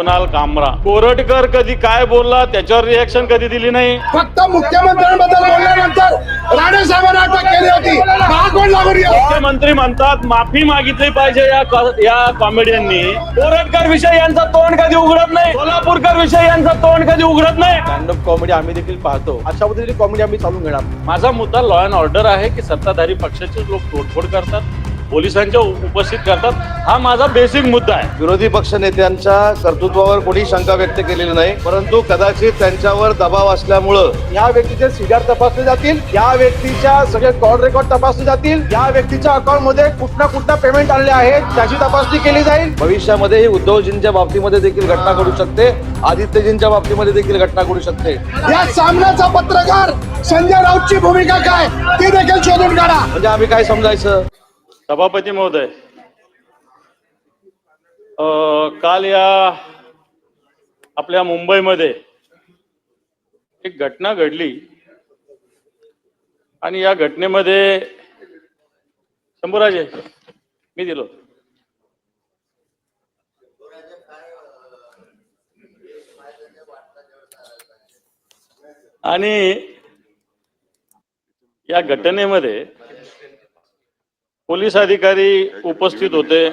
कुणाल कामरा कोरटकर कधी काय बोलला त्याच्यावर रिएक्शन कधी दिली नाही. फक्त मुख्यमंत्र्यांबद्दल बोलल्यानंतर राणे साहेबांना अटक केली होती. कोण लागून गेला? मुख्यमंत्री म्हणतात माफी मागितली पाहिजे या कॉमेडियननी. कोरटकर विषयी यांचं तोंड कधी उघडत नाही. सोलापूरकर विषयी यांचं तोंड कधी उघडत नाही. स्टँडअप कॉमेडी आम्ही देखील पाहतो. अशा पद्धतीची कॉमेडी आम्ही चालून घेणार. माझा मुद्दा लॉ अँड ऑर्डर आहे की सत्ताधारी पक्षाचे लोक तोडफोड करतात, पोलिसांच्या उपस्थित करतात. हा माझा बेसिक मुद्दा आहे. विरोधी पक्ष नेत्यांच्या कर्तृत्वावर कोणी शंका व्यक्त केलेली नाही, परंतु कदाचित त्यांच्यावर दबाव असल्यामुळं या व्यक्तीचे सीडर तपासले जातील, या व्यक्तीच्या सगळे कॉल रेकॉर्ड तपासले जातील, या व्यक्तीच्या अकाउंट मध्ये कुठला पेमेंट आले आहेत त्याची तपासणी केली जाईल. भविष्यामध्ये उद्धवजींच्या बाबतीमध्ये देखील घटना घडू शकते, आदित्यजींच्या बाबतीमध्ये देखील घटना घडू शकते. या सामन्याचा पत्रकार संजय राऊतची भूमिका काय ती देखील शोधून काढा. म्हणजे आम्ही काय समजायचं. सभापती महोदय, काल या आपल्या मुंबईमध्ये एक घटना घडली आणि या घटनेमध्ये शंभूराजे मी दिलो आणि या घटनेमध्ये पोलीस अधिकारी उपस्थित होते.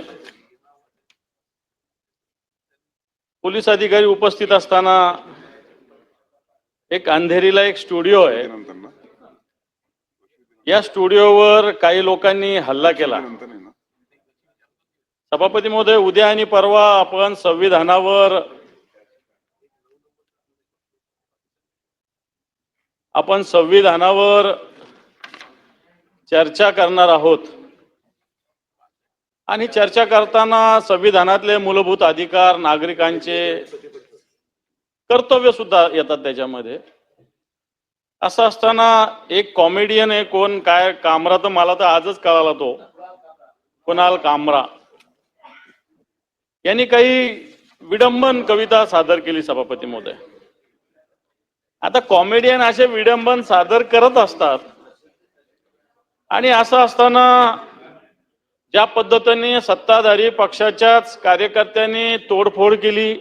पोलीस अधिकारी उपस्थित असताना एक अंधेरीला एक स्टुडिओ आहे, या स्टुडिओवर काही लोकांनी हल्ला केला. सभापती महोदय, उद्या आणि परवा आपण संविधानावर चर्चा करणार आहोत आणि चर्चा करताना संविधानातले मूलभूत अधिकार, नागरिकांचे कर्तव्य सुद्धा येतात त्याच्यामध्ये. असं असताना एक कॉमेडियन आहे, कोण काय कामरा, तर मला तर आजच कळाला तो कुणाल कामरा यांनी काही विडंबन कविता सादर केली. सभापती महोदय, आता कॉमेडियन असे विडंबन सादर करत असतात आणि असं असताना ज्या पद्धतीने सत्ताधारी पक्षाच्याच कार्यकर्त्यांनी तोडफोड केली,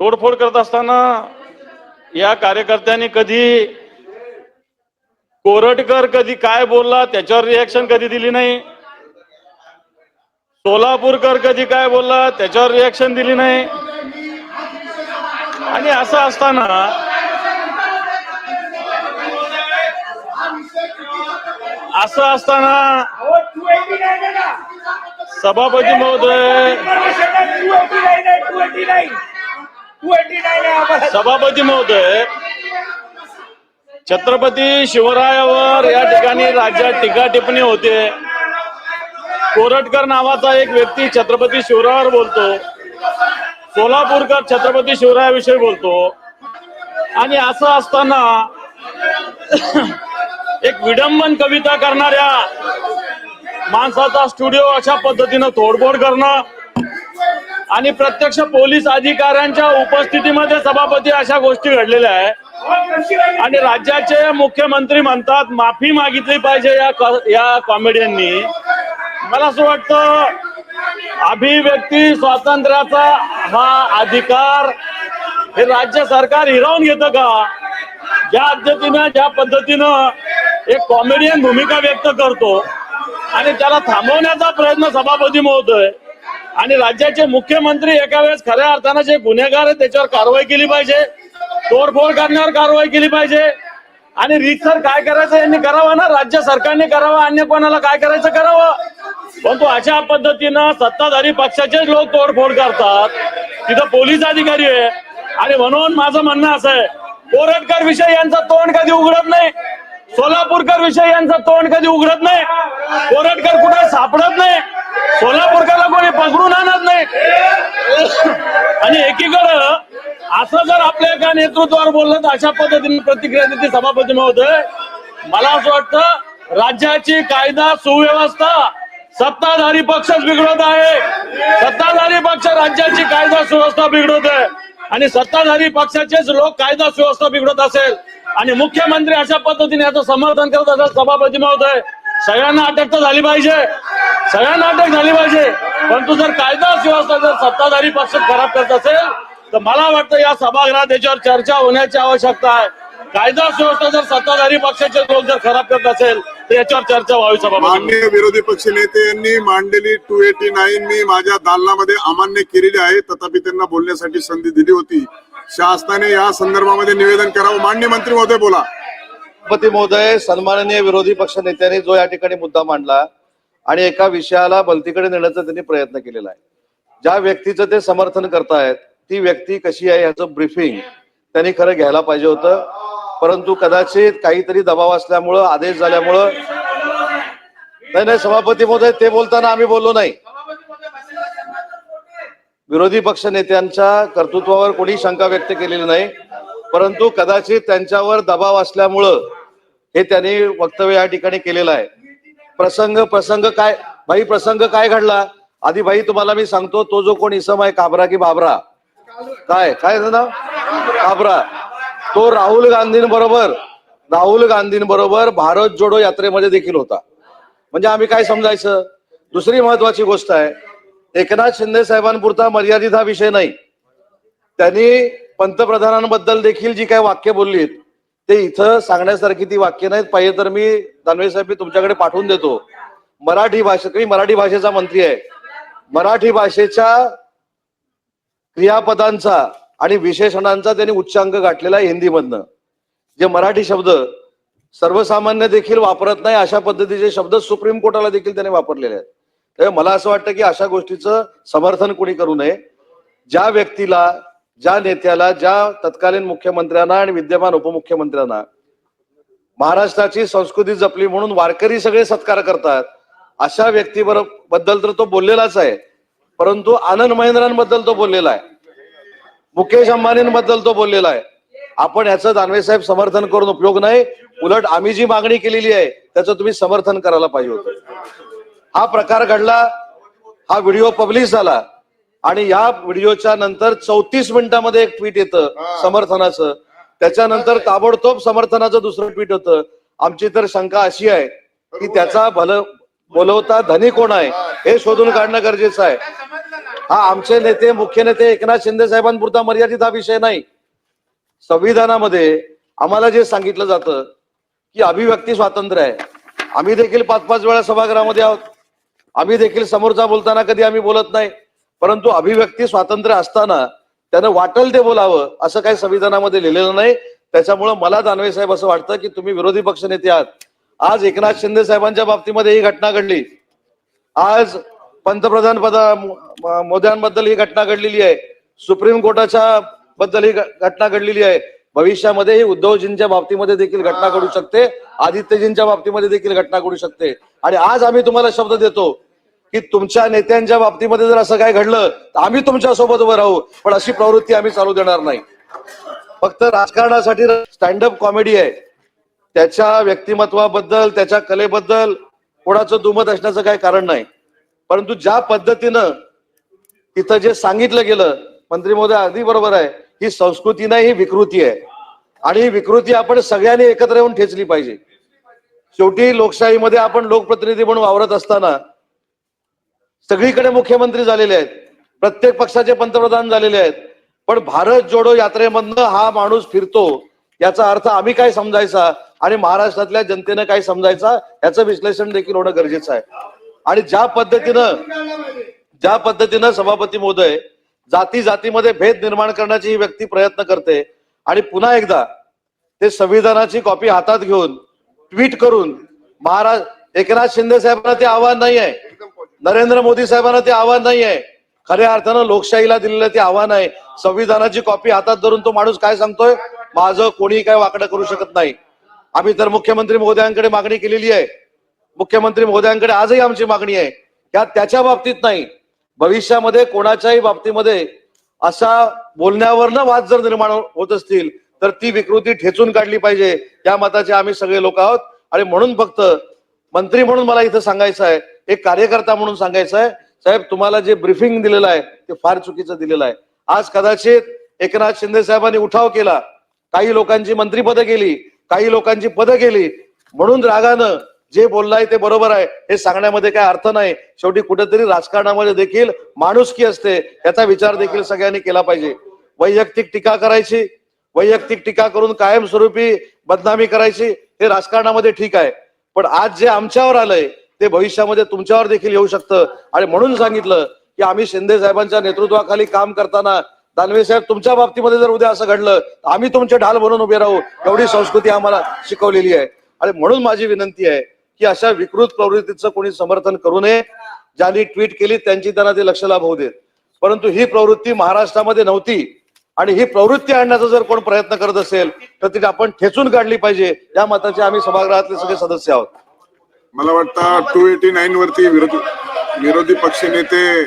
तोडफोड करत असताना या कार्यकर्त्यांनी कधी कोरटकर कधी काय बोलला त्याच्यावर रिएक्शन कधी दिली नाही. सोलापूरकर कधी काय बोलला त्याच्यावर रिएक्शन दिली नाही. आणि असं असताना सभापती महोदय, छत्रपती शिवरायावर या ठिकाणी राज्यात टीका टिप्पणी होते. कोरटकर नावाचा एक व्यक्ती छत्रपती शिवरायावर बोलतो, सोलापूरकर छत्रपती शिवरायाविषयी बोलतो. आणि असं असताना एक विडंबन कविता करणाऱ्या माणसाचा स्टुडिओ अशा पद्धतीनं तोडफोड करणं आणि प्रत्यक्ष पोलीस अधिकाऱ्यांच्या उपस्थितीमध्ये सभापती अशा गोष्टी घडलेल्या आहे आणि राज्याचे मुख्यमंत्री म्हणतात माफी मागितली पाहिजे या कॉमेडियननी. मला असं वाटतं अभिव्यक्ती स्वातंत्र्याचा हा अधिकार हे राज्य सरकार हिरावून घेतं का? ज्या पद्धतीनं एक कॉमेडियन भूमिका व्यक्त करतो आणि त्याला थांबवण्याचा प्रयत्न सभापती महोदय आणि राज्याचे मुख्यमंत्री एका वेळेस खऱ्या अर्थानं जे गुन्हेगार आहेत त्याच्यावर कारवाई केली पाहिजे, तोडफोड करण्यावर कारवाई केली पाहिजे आणि रीतसर काय करायचं यांनी करावं ना, राज्य सरकारने करावं, अन्य कोणाला काय करायचं करावं. परंतु अशा पद्धतीनं सत्ताधारी पक्षाचे लोक तोडफोड करतात, तिथं पोलीस अधिकारी आहे. आणि म्हणून माझं म्हणणं असं आहे, कोरटकर विषयी यांचं तोंड कधी उघडत नाही, सोलापूरकर विषयी यांचं तोंड कधी उघडत नाही. कोरटकर कुठे सापडत नाही, सोलापूरकरला कोणी पकडून आणत नाही. आणि एकीकडं असं जर आपल्या एका नेतृत्वावर बोललं तर अशा पद्धतीने प्रतिक्रिया देते सभापती महोदय. मला असं वाटतं राज्याची कायदा सुव्यवस्था सत्ताधारी पक्षच बिघडवत आहे. सत्ताधारी पक्ष राज्याची कायदा सुव्यवस्था बिघडवत आहे आणि सत्ताधारी पक्षाचेच लोक कायदा सुव्यवस्था बिघडत असेल आणि मुख्यमंत्री अशा पद्धतीने याचं समर्थन करत असेल, सभापती महोदय सगळ्यांना अटक तर झाली पाहिजे. सगळ्या नाटक झाली पाहिजे, परंतु जर कायदा सुव्यवस्था जर सत्ताधारी पक्ष खराब करत असेल तर मला वाटतं या सभागृहात याच्यावर चर्चा होण्याची आवश्यकता आहे. कायदा सुव्यवस्था जर सत्ताधारी पक्षाचे लोक जर खराब करत असेल तर याच्यावर चर्चा व्हावी. सभापती, माननीय विरोधी पक्ष नेते यांनी मांडलेली 289 मी माझ्या दालनामध्ये अमान्य केलेली आहे, तथापि त्यांना बोलण्यासाठी संधी दिली होती. शासनाने या संदर्भामध्ये निवेदन करावं. माननीय मंत्री महोदय बोला. सभापती महोदय, सन्माननीय विरोधी पक्ष नेत्यांनी जो या ठिकाणी मुद्दा मांडला आणि एका विषयाला भलतीकडे नेण्याचा त्यांनी प्रयत्न केलेला आहे. ज्या व्यक्तीचं ते समर्थन करतायत ती व्यक्ती कशी आहे याचं ब्रीफिंग त्यांनी खरं घ्यायला पाहिजे होतं, परंतु कदाचित काहीतरी दबाव असल्यामुळं, आदेश झाल्यामुळं. नाही सभापती महोदय, ते बोलताना आम्ही बोललो नाही. विरोधी पक्ष नेत्यांच्या कर्तृत्वावर कोणी शंका व्यक्त केलेली नाही, परंतु कदाचित त्यांच्यावर दबाव असल्यामुळं हे त्यांनी वक्तव्य या ठिकाणी केलेलं आहे. प्रसंग काय भाई, प्रसंग काय घडला आधी भाई तुम्हाला मी सांगतो. तो जो कोण इसम आहे काबरा की बाबरा, काय ना काबरा, तो राहुल गांधींबरोबर भारत जोडो यात्रेमध्ये देखील होता. म्हणजे आम्ही काय समजायचं. दुसरी महत्वाची गोष्ट आहे, एकनाथ शिंदे साहेबांपुरता मर्यादित हा विषय नाही. त्यांनी पंतप्रधानांबद्दल देखील जी काय वाक्य बोललीत ते इथं सांगण्यासारखी ती वाक्य नाहीत. पाहिजे तर मी दानवे साहेब तुमच्याकडे पाठवून देतो. मराठी भाषेचा मंत्री आहे. मराठी भाषेच्या क्रियापदांचा आणि विशेषणांचा त्यांनी उच्चांक गाठलेला आहे हिंदीमधनं. जे मराठी शब्द सर्वसामान्य देखील वापरत नाही अशा पद्धतीचे शब्द सुप्रीम कोर्टाला देखील त्यांनी वापरलेले आहेत. त्यामुळे मला असं वाटतं की अशा गोष्टीचं समर्थन कोणी करू नये. ज्या व्यक्तीला, ज्या नेत्याला, ज्या तत्कालीन मुख्यमंत्र्यांना आणि विद्यमान उपमुख्यमंत्र्यांना महाराष्ट्राची संस्कृती जपली म्हणून वारकरी सगळे सत्कार करतात, अशा व्यक्तीबद्दल तर तो बोललेलाच आहे. परंतु आनंद महिंद्रांबद्दल तो बोललेला आहे, मुकेश अंबानींबद्दल तो बोललेला आहे. आपण याचं दानवे साहेब समर्थन करून उपयोग नाही. उलट आम्ही जी मागणी केलेली आहे त्याचं तुम्ही समर्थन करायला पाहिजे होतं. हा प्रकार घडला, हा व्हिडिओ पब्लिश झाला आणि या व्हिडिओच्या नंतर 34 मिनिटांमध्ये एक ट्विट येतं समर्थनाचं. त्याच्यानंतर ताबडतोब समर्थनाचं दुसरं ट्विट होतं. आमची तर शंका अशी आहे की त्याचा बोलवता धनी कोण आहे हे शोधून काढणं गरजेचं आहे. हा आमचे नेते, मुख्य नेते एकनाथ शिंदे साहेबांपुरता मर्यादित हा विषय नाही. संविधानामध्ये आम्हाला जे सांगितलं जातं की अभिव्यक्ती स्वातंत्र्य आहे. आम्ही देखील 5-5 वेळा सभागृहामध्ये आहोत. आम्ही देखील समोरचा बोलताना कधी आम्ही बोलत नाही, परंतु अभिव्यक्ती स्वातंत्र्य असताना त्यानं वाटेल ते बोलावं असं काही संविधानामध्ये लिहिलेलं नाही. त्याच्यामुळं मला दानवे साहेब असं वाटतं की तुम्ही विरोधी पक्ष नेते आहात. आज एकनाथ शिंदे साहेबांच्या बाबतीमध्ये ही घटना घडली, आज पंतप्रधान मोदयांबद्दल ही घटना घडलेली आहे, सुप्रीम कोर्टाच्या बद्दल ही घटना घडलेली आहे. भविष्यामध्ये ही उद्धवजींच्या बाबतीमध्ये देखील घटना घडू शकते, आदित्यजींच्या बाबतीमध्ये देखील घटना घडू शकते. आणि आज आम्ही तुम्हाला शब्द देतो की तुमच्या नेत्यांच्या बाबतीमध्ये जर असं काय घडलं तर आम्ही तुमच्या सोबत उभं राहू, पण अशी प्रवृत्ती आम्ही चालू देणार नाही. फक्त राजकारणासाठी स्टँडअप कॉमेडी आहे. त्याच्या व्यक्तिमत्वाबद्दल, त्याच्या कलेबद्दल कोणाचं दुमत असण्याचं काही कारण नाही. परंतु ज्या पद्धतीनं तिथं जे सांगितलं गेलं, मंत्री महोदय अगदी बरोबर आहे, ही संस्कृती नाही, ही विकृती आहे. आणि ही विकृती आपण सगळ्यांनी एकत्र येऊन ठेचली पाहिजे. शेवटी लोकशाहीमध्ये आपण लोकप्रतिनिधी म्हणून वावरत असताना सगळीकडे मुख्यमंत्री झालेले आहेत, प्रत्येक पक्षाचे पंतप्रधान झालेले आहेत, पण भारत जोडो यात्रेमधनं हा माणूस फिरतो याचा अर्थ आम्ही काय समजायचा आणि महाराष्ट्रातल्या जनतेनं काय समजायचा याचं विश्लेषण देखील होणं गरजेचं आहे. आणि ज्या पद्धतीनं सभापती महोदय जाती जातीमध्ये भेद निर्माण करण्याची ही व्यक्ती प्रयत्न करते आणि पुन्हा एकदा ते संविधानाची कॉपी हातात घेऊन ट्विट करून एकनाथ शिंदे साहेबांना ते आव्हान नाही आहे, नरेंद्र मोदी साहेबांना ते आव्हान नाही आहे, खऱ्या अर्थानं लोकशाहीला दिलेलं ते आव्हान आहे. संविधानाची कॉपी हातात धरून तो माणूस काय सांगतोय, माझं कोणी काय वाकडं करू शकत नाही. आम्ही तर मुख्यमंत्री महोदयांकडे मागणी केलेली आहे. मुख्यमंत्री महोदयांकडे आजही आमची मागणी आहे त्याच्या बाबतीत नाही, भविष्यामध्ये कोणाच्याही बाबतीमध्ये अशा बोलण्यावरनं वाद जर निर्माण होत असतील तर ती विकृती ठेचून काढली पाहिजे, या मताचे आम्ही सगळे लोक आहोत. आणि म्हणून फक्त मंत्री म्हणून मला इथं सांगायचं आहे, एक कार्यकर्ता म्हणून सांगायचं आहे, साहेब तुम्हाला जे ब्रीफिंग दिलेलं आहे ते फार चुकीचं दिलेलं आहे. आज कदाचित एकनाथ शिंदे साहेबांनी उठाव केला, काही लोकांची मंत्रीपदं गेली, काही लोकांची पदं गेली, म्हणून रागानं जे बोललाय ते बरोबर आहे हे सांगण्यामध्ये काय अर्थ नाही. शेवटी कुठेतरी राजकारणामध्ये देखील माणुसकी असते, याचा विचार देखील सगळ्यांनी केला पाहिजे. वैयक्तिक टीका करायची, वैयक्तिक टीका करून कायमस्वरूपी बदनामी करायची हे राजकारणामध्ये ठीक आहे, पण आज जे आमच्यावर आलंय ते भविष्यामध्ये तुमच्यावर देखील येऊ शकतं. आणि म्हणून सांगितलं की आम्ही शिंदे साहेबांच्या नेतृत्वाखाली काम करताना दानवे साहेब तुमच्या बाबतीमध्ये जर उद्या असं घडलं तर आम्ही तुमचे ढाल बनून उभे राहू, एवढी संस्कृती आम्हाला शिकवलेली आहे. आणि म्हणून माझी विनंती आहे की अशा विकृत प्रवृत्तीचं कोणी समर्थन करू नये. ज्यांनी ट्विट केली त्यांची त्यांना ते लक्ष लाभ होऊ देत, परंतु ही प्रवृत्ती महाराष्ट्रामध्ये नव्हती आणि ही प्रवृत्ती आणण्याचा जर कोण प्रयत्न करत असेल तर ती आपण ठेचून काढली पाहिजे. या मताचे आम्ही सभागृहातले सगळे सदस्य आहोत. मला वाटतं 289 वरती विरोधी पक्ष नेते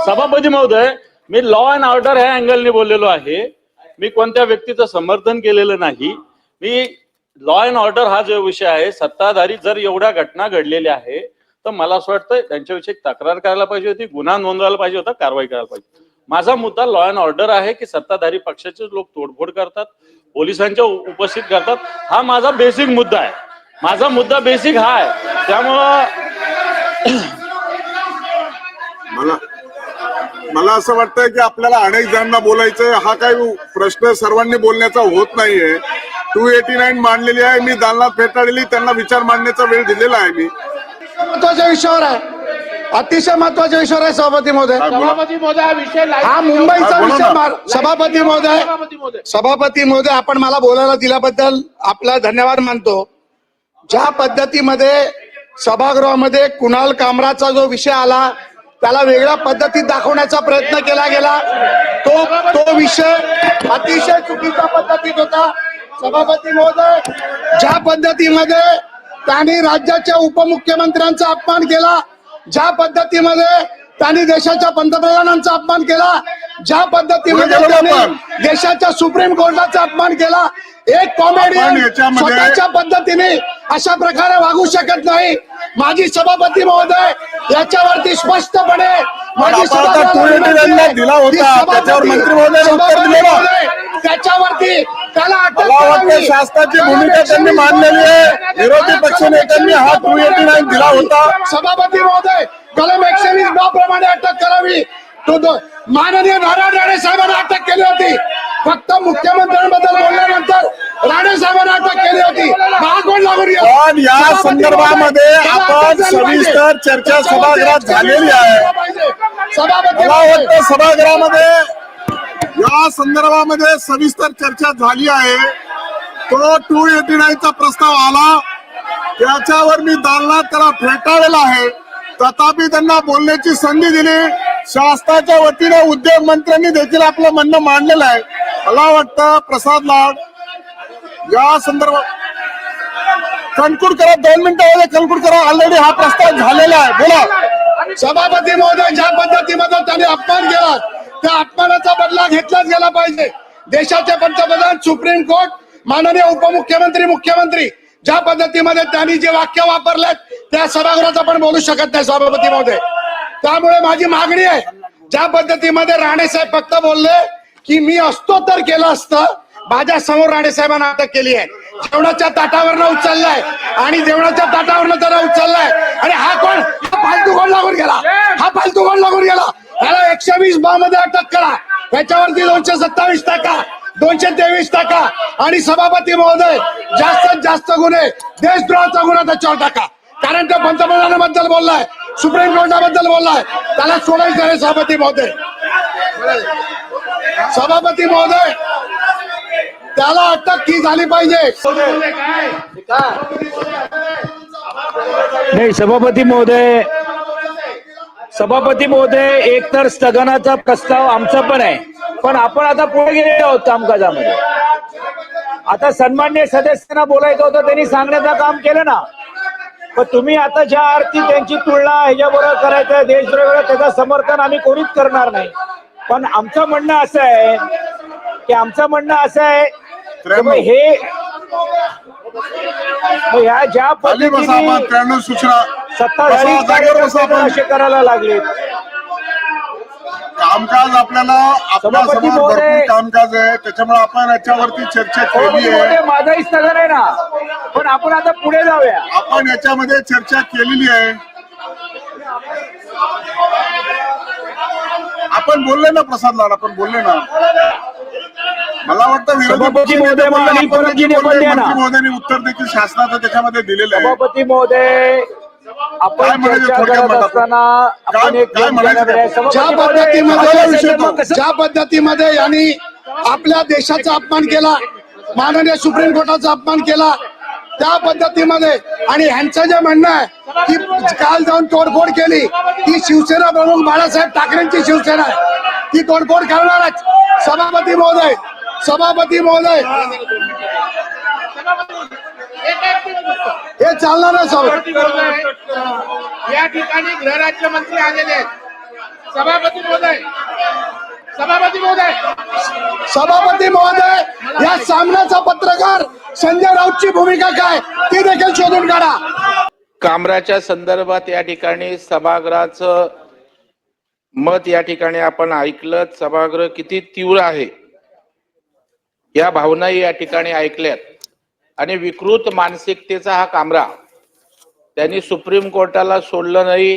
सभापती महोदय, मी लॉ अँड ऑर्डर ह्या अँगलने बोललेलो आहे. मी कोणत्या व्यक्तीचं समर्थन केलेलं नाही. मी लॉ अँड ऑर्डर हा जो विषय आहे, सत्ताधारी जर एवढ्या घटना घडलेल्या आहे तर मला असं वाटतं त्यांच्याविषयी तक्रार करायला पाहिजे होती, गुन्हा नोंदवायला पाहिजे होता, कारवाई करायला पाहिजे. माझा मुद्दा लॉ अँड ऑर्डर आहे की सत्ताधारी पक्षाचे लोक तोडफोड करतात, पोलिसांच्या उपस्थित करतात. हा माझा बेसिक मुद्दा आहे. माझा मुद्दा बेसिक हा आहे. त्यामुळं मला असं वाटतंय की आपल्याला अनेक जणांना बोलायचंय. हा काही प्रश्न सर्वांनी बोलण्याचा होत नाहीये. 289 मांडलेली आहे, मी दालनात फेटाळलेली, त्यांना विचार मांडण्याचा वेळ दिलेला आहे. मी महत्वाच्या विषयावर आहे, अतिशय महत्वाच्या विषयावर आहे सभापती महोदय. सभापती महोदय हा विषय हा मुंबईचा बोला विषय ना. सभापती महोदय आपण मला बोलायला दिल्याबद्दल आपला धन्यवाद मानतो. ज्या पद्धतीमध्ये सभागृहामध्ये कुणाल कामराचा जो विषय आला त्याला वेगळ्या पद्धतीत दाखवण्याचा प्रयत्न केला गेला, तो विषय अतिशय चुकीच्या पद्धतीत होता. सभापती महोदय, ज्या पद्धतीमध्ये त्यांनी राज्याच्या उपमुख्यमंत्र्यांचा अपमान केला, ज्या पद्धतीमध्ये त्यांनी देशाच्या पंतप्रधानांचा अपमान केला, ज्या पद्धतीमध्ये त्यांनी देशाच्या सुप्रीम कोर्टाचा अपमान केला, एक कॉमेडियन स्वतःच्या पद्धतीने अशा प्रकारे वागू शकत नाही. माजी सभापती महोदय, याच्यावरती स्पष्टपणे दिला होता, त्याच्यावर मंत्री महोदयांनी उत्तर दिलेलं. त्याच्यावरती त्याला मला वाटतं शासनाची भूमिका त्यांनी मांडलेली आहे. विरोधी पक्ष नेत्यांनी हा 289 दिला होता. सभापती महोदय, कलम 120 प्रमाणे अटक करावी. माननीय नारायण राणे साहेबांना अटक केली होती. फक्त मुख्यमंत्र्यांबद्दल बोलल्यानंतर राणे साहेबांना अटक केली होती. महागोड लागून पण या संदर्भामध्ये आपण सविस्तर चर्चा सभागृहात झालेली आहे. सभापती मला वाटतं सभागृहामध्ये या संदर्भामध्ये सविस्तर चर्चा झाली आहे. तो 289 चा प्रस्ताव आला, त्याच्यावर मी दालनात त्याला फेटाळलेला आहे. तथापि त्यांना बोलण्याची संधी दिली. शासनाच्या वतीने उद्योग मंत्र्यांनी देखील आपलं म्हणणं मांडलेलं आहे. मला वाटतं प्रसाद लाड या संदर्भात कन्क्लूड करा, 2 मिनिटांमध्ये कन्क्लूड करा. ऑलरेडी हा प्रस्ताव झालेला आहे. बोला. सभापती महोदय, ज्या पद्धतीमध्ये त्यांनी अपमान केला त्या अपमानाचा बदला घेतलाच गेला पाहिजे. देशाचे पंतप्रधान, सुप्रीम कोर्ट, माननीय उपमुख्यमंत्री, मुख्यमंत्री ज्या पद्धतीमध्ये त्यांनी जे वाक्य वापरलेत त्या सभागृहात आपण बोलू शकत नाही सभापती महोदय. त्यामुळे माझी मागणी आहे, ज्या पद्धतीमध्ये राणे साहेब फक्त बोलले की मी असतो तर केलं असतं, माझ्या समोर राणे साहेबांना अटक केली आहे. जेवणाच्या ताटावरनं उचललाय आणि जेवणाच्या ताटावरनं त्याला उचललाय. आणि हा कोण? हा फालतू कोण लागून गेला? हा फालतू कोण लागून गेला? त्याला 120 मध्ये अटक करा. त्याच्यावरती 227 टाका, 223 टाका. आणि सभापती महोदय, जास्तीत जास्त गुन्हे देशद्रोहाचा गुन्हा त्याच्यावर टाका. कारण तो पंतप्रधानाबद्दल बोललाय, सुप्रीम कोर्टाबद्दल बोललाय, त्याला सोडायचं आहे. सभापती महोदय, सभापती महोदय, त्याला अटक की झाली पाहिजे. नाही सभापती महोदय, एक तर स्थगनाचा प्रस्ताव आमचा पण आहे, पण आपण आता पुढे गेलेलो आहोत कामकाजामध्ये. आता सन्माननीय सदस्यांना बोलायचं होतं, त्यांनी सांगण्याचं काम केलं ना. पण तुम्ही आता ज्या अर्थी त्यांची तुलना ह्याच्याबरोबर करायचं देशद्रोह, त्याचं समर्थन आम्ही कोणीच करणार नाही. पण आमचं म्हणणं असं आहे त्यामुळे 93 हे ह्या ज्या खाली बसा आपण. पद्धतीने 93 सूचना. सत्ताधारी बसा, जागेवर बसा कार्यकर्ते आपण. असे करायला लागले. कामकाज आपल्या सभापती समोर महोदय. भरपूर कामकाज आहे, त्याच्यामुळे आपण याच्यावरती चर्चा केली सभापती आहे. महोदय, माझाही स्थगन आहे ना, पण आपण आता पुढे जाऊया. आपण याच्यामध्ये चर्चा केलेली आहे. आपण बोलले ना प्रसाद लाड, आपण बोलले ना. मला वाटतं विरोधी सभापती पक्षनेते महोदय, बोलले, अनिल आपण देखील परबजीने पण बोलले, द्या ना. मंत्री महोदयांनी उत्तर देखील शासनाचं त्याच्यामध्ये दिलेलं आहे. सभापती महोदय, काय आपण म्हणायचं चर्चा थोडक्यात करत म्हणतात? असताना आपण एक काय म्हणायचं घेण्यात आहे. काय? सभापती ज्या महोदय, पद्धतीमध्ये माझा विषय संदर्भ तो. कसं- ज्या पद्धतीमध्ये यांनी आपल्या देशाचा अपमान केला, माननीय सुप्रीम कोर्टाचा अपमान केला, त्या पद्धतीमध्ये आणि ह्यांचं जे म्हणणं आहे की काल जाऊन तोडफोड केली, ती शिवसेना प्रमुख बाळासाहेब ठाकरेंची शिवसेना आहे, ती तोडफोड करणारच. सभापती महोदय, सभापती महोदय, हे चालणार नाही सभापती. या ठिकाणी गृहराज्यमंत्री आलेले आहेत. सभापती महोदय, सभापती महोदय, सभापती महोदय, या सामन्याचा पत्रकार संजय राऊतची भूमिका काय ती देखील शोधून काढा. कामराच्या संदर्भात या ठिकाणी सभागृहाचं मत या ठिकाणी आपण ऐकलं. सभागृह किती तीव्र आहे या भावनाही या ठिकाणी ऐकल्यात. आणि विकृत मानसिकतेचा हा कामरा, त्यांनी सुप्रीम कोर्टाला सोडलं नाही.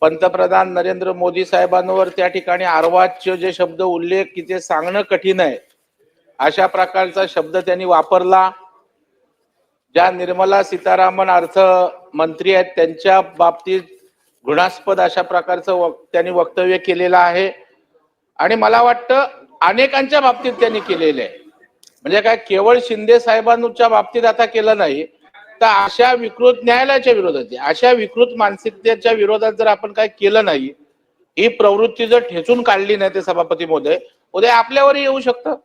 पंतप्रधान नरेंद्र मोदी साहेबांवर त्या ठिकाणी अर्वाच्य जे शब्द उल्लेख की ते सांगणं कठीण आहे, अशा प्रकारचा शब्द त्यांनी वापरला. ज्या निर्मला सीतारामन अर्थ मंत्री आहेत त्यांच्या बाबतीत घृणास्पद अशा प्रकारचं त्यांनी वक्तव्य केलेलं आहे. आणि मला वाटतं अनेकांच्या बाबतीत त्यांनी केलेलं आहे. म्हणजे काय केवळ शिंदे साहेबांच्या बाबतीत आता केलं नाही, तर अशा विकृत न्यायालयाच्या विरोधात, अशा विकृत मानसिकतेच्या विरोधात जर आपण काय केलं नाही, ही प्रवृत्ती जर ठेचून काढली नाही, ते सभापती महोदय उद्या आपल्यावरही येऊ शकतं.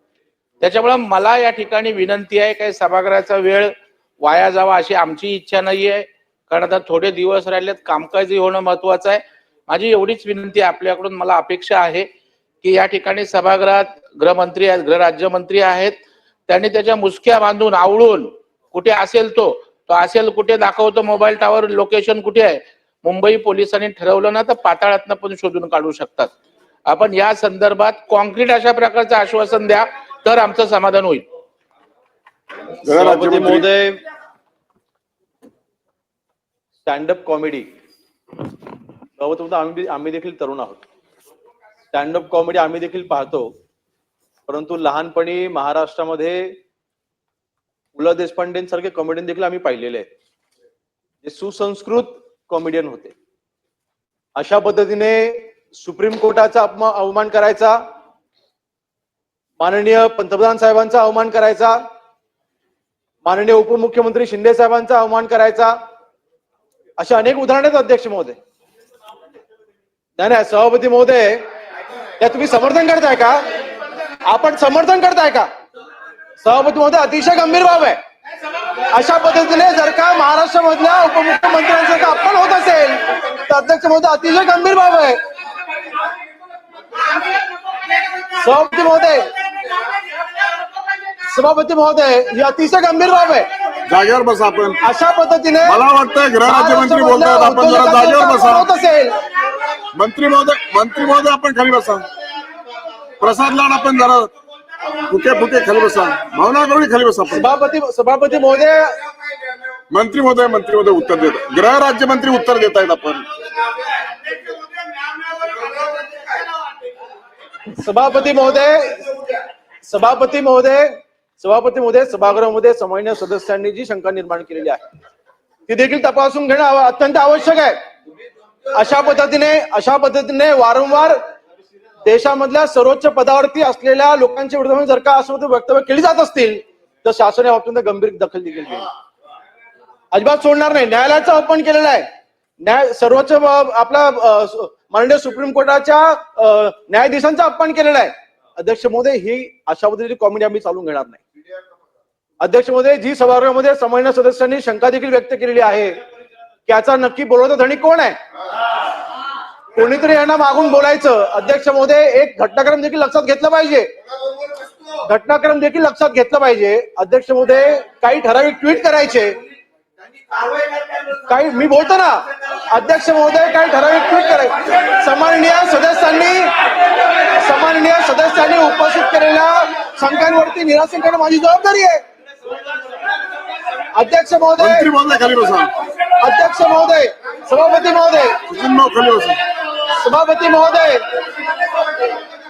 त्याच्यामुळे मला या ठिकाणी विनंती आहे, काही सभागृहाचा वेळ वाया जावा अशी आमची इच्छा नाहीये. कारण आता थोडे दिवस राहिलेत, कामकाजी होणं महत्वाचं आहे. माझी एवढीच विनंती आपल्याकडून, मला अपेक्षा आहे की या ठिकाणी सभागृहात गृहमंत्री आहेत, गृहराज्यमंत्री आहेत, त्यांनी त्याच्या मुसक्या बांधून आवळून कुठे असेल तो असेल कुठे दाखवतो, मोबाईल टावर लोकेशन कुठे आहे, मुंबई पोलिसांनी ठरवलं ना तर पाताळातनं पण शोधून काढू शकतात. आपण या संदर्भात कॉन्क्रीट अशा प्रकारचं आश्वासन द्या, तर आमचं समाधान होईल. सभापती महोदय, स्टँडअप कॉमेडी आम्ही देखील तरुण आहोत. स्टँडअप कॉमेडी आम्ही देखील पाहतो, परंतु लहानपणी महाराष्ट्रामध्ये पु ल देशपांडेंसारखे कॉमेडियन देखील आम्ही पाहिलेले आहेत, जे सुसंस्कृत कॉमेडियन होते. अशा पद्धतीने सुप्रीम कोर्टाचा अवमान करायचा, माननीय पंतप्रधान साहेबांचा अवमान करायचा, माननीय उपमुख्यमंत्री शिंदे साहेबांचा अवमान करायचा, अशा अनेक उदाहरणे आहेत अध्यक्ष महोदय. नाही सभापती महोदय, त्या तुम्ही समर्थन करताय का? आपण समर्थन करताय का? सभापती महोदय, अतिशय गंभीर बाब आहे. अशा पद्धतीने जर का महाराष्ट्रामधल्या उपमुख्यमंत्र्यांचा जर अपमान होत असेल तर अध्यक्ष महोदय अतिशय गंभीर बाब आहे. सभापती महोदय, सभापती महोदय, ही अतिशय गंभीर बाब आहे. जागेवर बसा आपण. अशा पद्धतीने मला वाटतं गृहराज्यमंत्री बोलतात, आपण जरा जागेवर बसा. होत असेल. मंत्री महोदय आपण खाली बसा. प्रसाद लाड आपण जरा फुके खाली बसा. भावना करून खाली बसा आपण. सभापती महोदय, मंत्री महोदय उत्तर देत, गृहराज्यमंत्री उत्तर देत आहेत. आपण सभापती महोदय, सभागृहामध्ये सन्माननीय सदस्यांनी जी शंका निर्माण केलेली आहे ती देखील तपासून घेणं अत्यंत आवश्यक आहे. अशा पद्धतीने वारंवार देशामधल्या सर्वोच्च पदावरती असलेल्या लोकांच्या विरोधात जर का असं वक्तव्य केली जात असतील तर शासन या बाबतीत गंभीर दखल देखील घेईल. अजिबात सोडणार नाही. न्यायालयाचा अपमान केलेला आहे, सर्वोच्च आपला माननीय सुप्रीम कोर्टाच्या न्यायाधीशांचा अपमान केलेला आहे. अध्यक्ष महोदय, ही अशा पद्धतीची कॉमेडी आम्ही चालून घेणार नाही. अध्यक्ष महोदय, जी सभागृहामध्ये सन्माननीय सदस्यांनी शंका देखील व्यक्त केलेली आहे की याचा नक्की बोलवता धणी कोण आहे, कोणीतरी यांना मागून बोलायचं. अध्यक्ष महोदय, एक घटनाक्रम देखील लक्षात घेतला पाहिजे. घटनाक्रम देखील लक्षात घेतला पाहिजे. अध्यक्ष महोदय, काही ठराविक ट्विट करायचे, काही मी बोलतो ना, अध्यक्ष महोदय काही ठराविक ट्विट करायचे. सन्माननीय सदस्यांनी उपस्थित केलेल्या शंकांवरती निरासन करणं माझी जबाबदारी आहे. अध्यक्ष महोदय, मंत्री महोदय खाली बसा. अध्यक्ष महोदय, सभापती महोदय, सुजन खाली बसा. सभापती महोदय,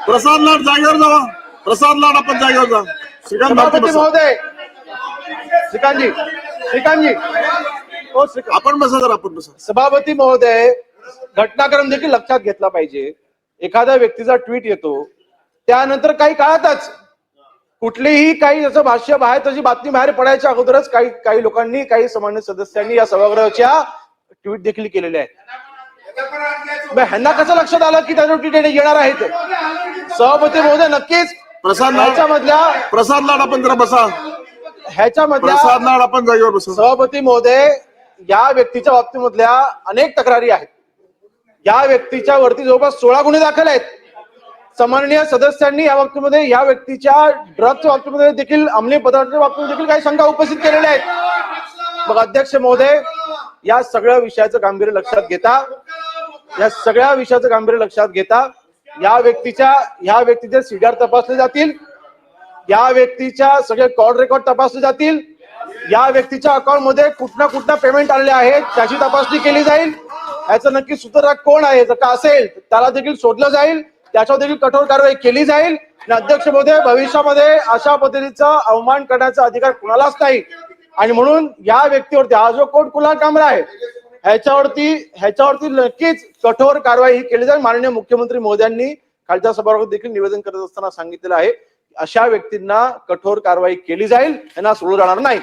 प्रसाद लाड जागेवर जावा. प्रसाद लाड आपण जागेवर जा. श्रीकांत भारती सभापती बसा. महोदय, श्रीकांतजी हो श्रीकांत. आपण बसा जरा, आपण बसा. सभापती महोदय, घटनाक्रम देखील लक्षात घेतला पाहिजे. एखाद्या व्यक्तीचा ट्विट येतो, त्यानंतर काही काळातच कुठलीही काही असं भाष्य बाहेर, त्याची बातमी बाहेर पडायच्या अगोदरच काही लोकांनी, काही सामान्य सदस्यांनी या सभागृहाच्या ट्विट देखील केलेल्या आहेत. ह्यांना कसं लक्षात आलं की त्याच्या ट्विट येणार आहेत? सभापती महोदय, नक्कीच प्रसाद लाड आपण जरा बसा. ह्याच्यामधल्या प्रसाद लाड आपण जागेवर बसा. सभापती महोदय, या व्यक्तीच्या बाबतीमधल्या अनेक तक्रारी आहेत. या व्यक्तीच्या वरती जवळपास 16 गुन्हे दाखल आहेत. सन्माननीय सदस्यांनी या बाबतीमध्ये, या व्यक्तीच्या ड्रग्सच्या बाबतीमध्ये देखील, अंमली पदार्थाच्या बाबतीमध्ये देखील काही शंका उपस्थित केलेल्या आहेत. मग अध्यक्ष महोदय, या सगळ्या विषयाचं गांभीर्य लक्षात घेता या व्यक्तीचे सीडीआर तपासले जातील, या व्यक्तीच्या सगळे कॉल रेकॉर्ड तपासले जातील, या व्यक्तीच्या अकाउंट मध्ये कुठना पेमेंट आलेले आहेत त्याची तपासणी केली जाईल. याचं नक्की सूत्रधार कोण आहे, जर का असेल त्याला देखील शोधलं जाईल, त्याच्यावर देखील कठोर कारवाई केली जाईल. आणि अध्यक्ष महोदय, भविष्यामध्ये अशा पद्धतीचा अवमान करण्याचा अधिकार कुणालाच नाही. आणि म्हणून या व्यक्तीवरती, हा जो कोर्ट कुलाल कामरा आहे, ह्याच्यावरती नक्कीच कठोर कारवाई ही केली जाईल. माननीय मुख्यमंत्री महोदयांनी खालच्या सभागृहात देखील निवेदन करत असताना सांगितलेलं आहे, अशा व्यक्तींना कठोर कारवाई केली जाईल, यांना सोडलं जाणार नाही.